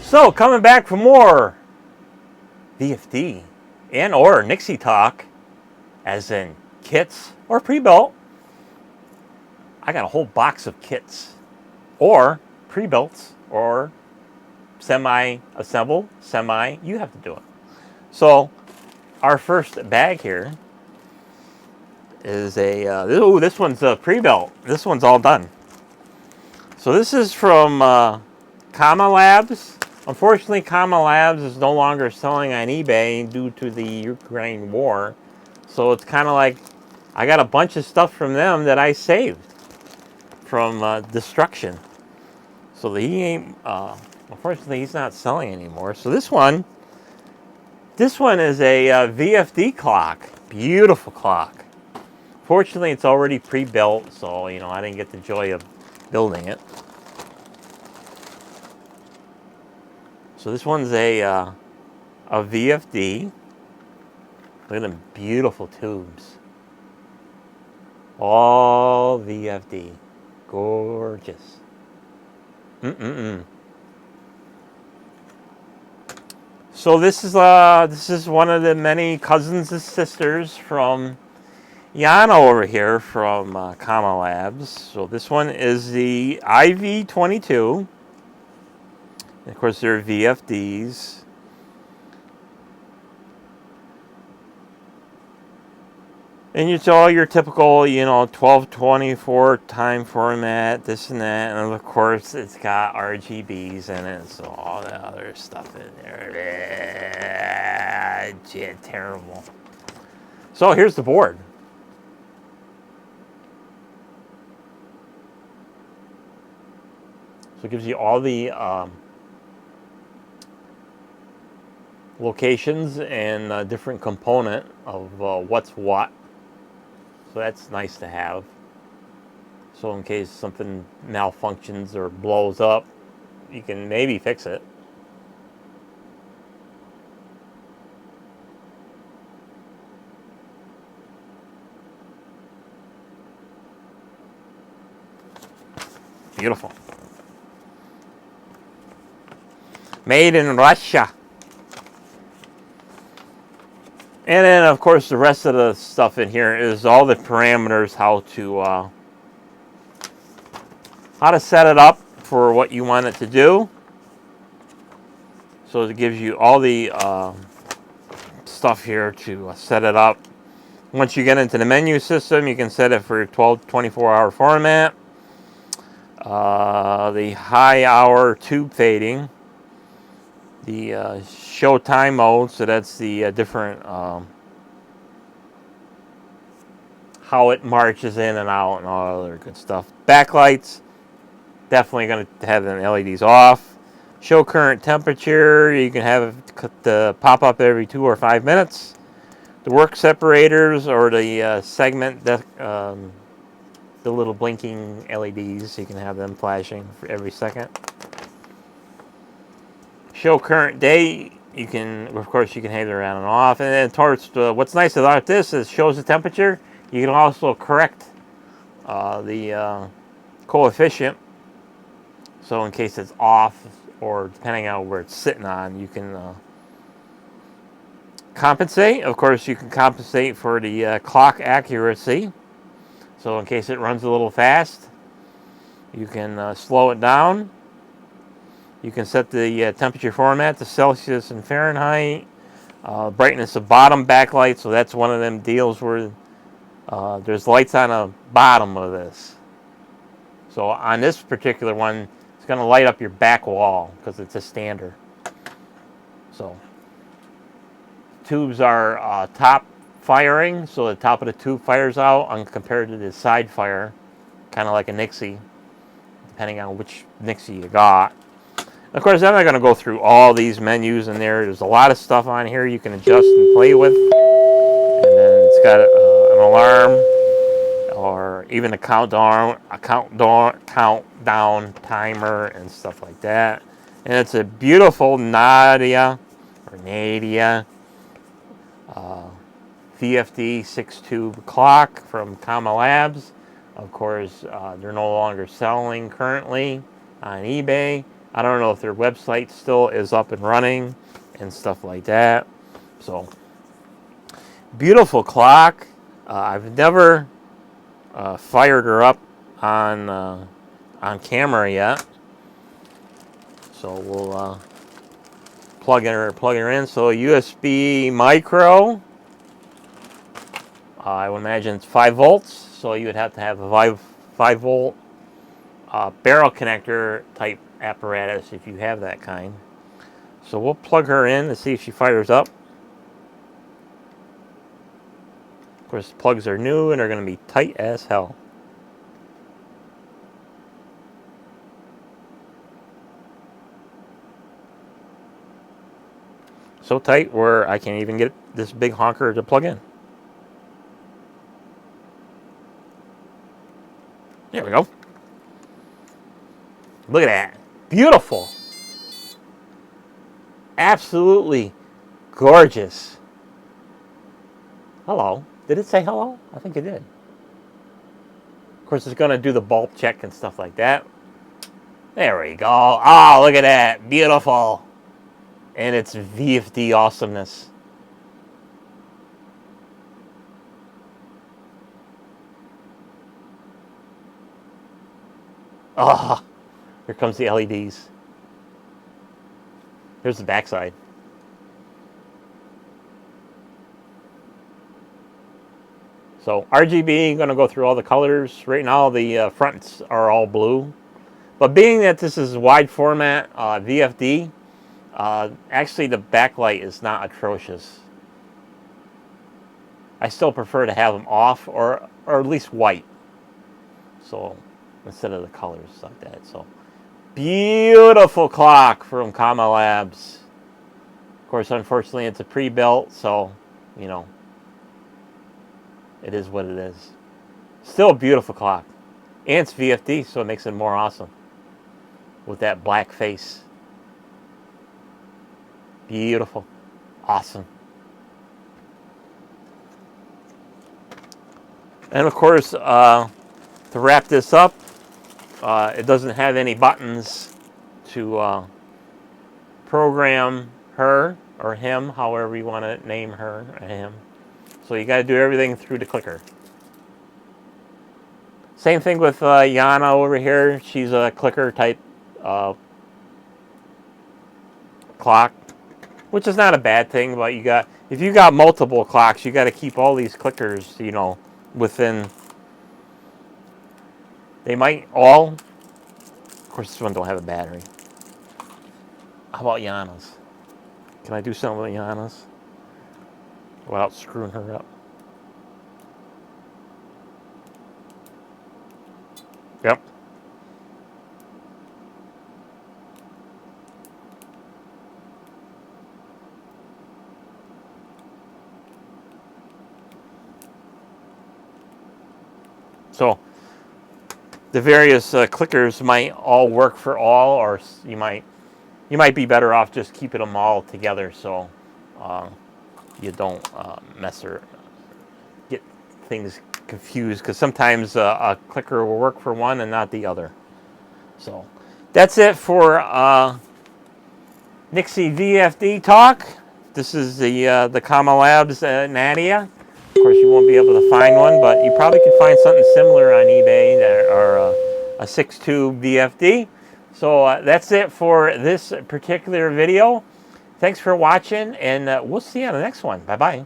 So, coming back for more VFD and or Nixie talk, as in kits or pre-built. I got a whole box of kits or pre-built or semi-assembled, you have to do it. So, our first bag here is this one's pre-built. This one's all done. So this is from Comma Labs. Unfortunately, Comma Labs is no longer selling on eBay due to the Ukraine war. So it's kind of like I got a bunch of stuff from them that I saved from destruction. So he ain't, unfortunately, he's not selling anymore. So this one is a VFD clock. Beautiful clock. Fortunately, it's already pre-built, so I didn't get the joy of building it. So this one's a VFD. Look at them beautiful tubes. All VFD. Gorgeous. So this is one of the many cousins and sisters from Yana over here from Comma Labs. So this one is the IV22. Of course, they're VFDs. And it's all your typical, 1224 time format, this and that. And of course, it's got RGBs in it, so all the other stuff in there. Terrible. So here's the board. So it gives you all the locations and different component of what's what. So that's nice to have. So in case something malfunctions or blows up, you can maybe fix it. Beautiful. Made in Russia. And then, of course, the rest of the stuff in here is all the parameters, how to set it up for what you want it to do. So it gives you all the stuff here to set it up. Once you get into the menu system, you can set it for your 24-hour format. The high hour tube fading. The show time mode, so that's the different how it marches in and out and all other good stuff. Backlights, definitely going to have the LEDs off. Show current temperature, you can have it pop up every 2 or 5 minutes. The work separators or the segment, the little blinking LEDs, you can have them flashing for every second. Show current day, you can have it around and off. And then towards what's nice about this is it shows the temperature. You can also correct the coefficient. So in case it's off or depending on where it's sitting on, you can compensate. Of course, you can compensate for the clock accuracy. So in case it runs a little fast, you can slow it down. You can set the temperature format to Celsius and Fahrenheit. Brightness of bottom backlight, so that's one of them deals where there's lights on the bottom of this. So on this particular one, it's going to light up your back wall because it's a standard. So tubes are top firing, so the top of the tube fires out compared to the side fire, kind of like a Nixie, depending on which Nixie you got. Of course, I'm not going to go through all these menus in there. There's a lot of stuff on here you can adjust and play with. And then it's got an alarm or even a countdown timer and stuff like that. And it's a beautiful Nadia VFD 6-tube clock from Comma Labs. Of course, they're no longer selling currently on eBay. I don't know if their website still is up and running and stuff like that. So, beautiful clock. I've never fired her up on camera yet. So we'll plug her in. So USB micro. I would imagine it's 5 volts. So you would have to have a 5 volt barrel connector type apparatus if you have that kind. So we'll plug her in to see if she fires up. Of course, plugs are new and they're going to be tight as hell. So tight where I can't even get this big honker to plug in. There we go. Look at that. Beautiful. Absolutely gorgeous. Hello. Did it say hello? I think it did. Of course, it's going to do the bulb check and stuff like that. There we go. Oh, look at that. Beautiful. And it's VFD awesomeness. Oh, here comes the LEDs. Here's the backside. So RGB, going to go through all the colors. Right now the fronts are all blue. But being that this is wide format VFD, actually the backlight is not atrocious. I still prefer to have them off or at least white. So instead of the colors like that. So beautiful clock from Kama Labs. Of course, unfortunately it's a pre-built, so you know, it is what it is. Still a beautiful clock. And it's VFD, so it makes it more awesome. With that black face. Beautiful. Awesome. And of course, to wrap this up, it doesn't have any buttons to program her or him, however you want to name her or him. So you got to do everything through the clicker. Same thing with Yana over here. She's a clicker type clock, which is not a bad thing. But if you got multiple clocks, you got to keep all these clickers, you know, within. They might all. Of course, this one don't have a battery. How about Yana's? Can I do something with Yana's without screwing her up? Yep. So the various clickers might all work for all, or you might be better off just keeping them all together so you don't get things confused, because sometimes a clicker will work for one and not the other. So that's it for Nixie VFD talk. This is the Kama Labs Nadia. Of course, you won't be able to find one, but you probably could find something similar on eBay that are a 6.2 VFD. So that's it for this particular video. Thanks for watching, and we'll see you on the next one. Bye-bye.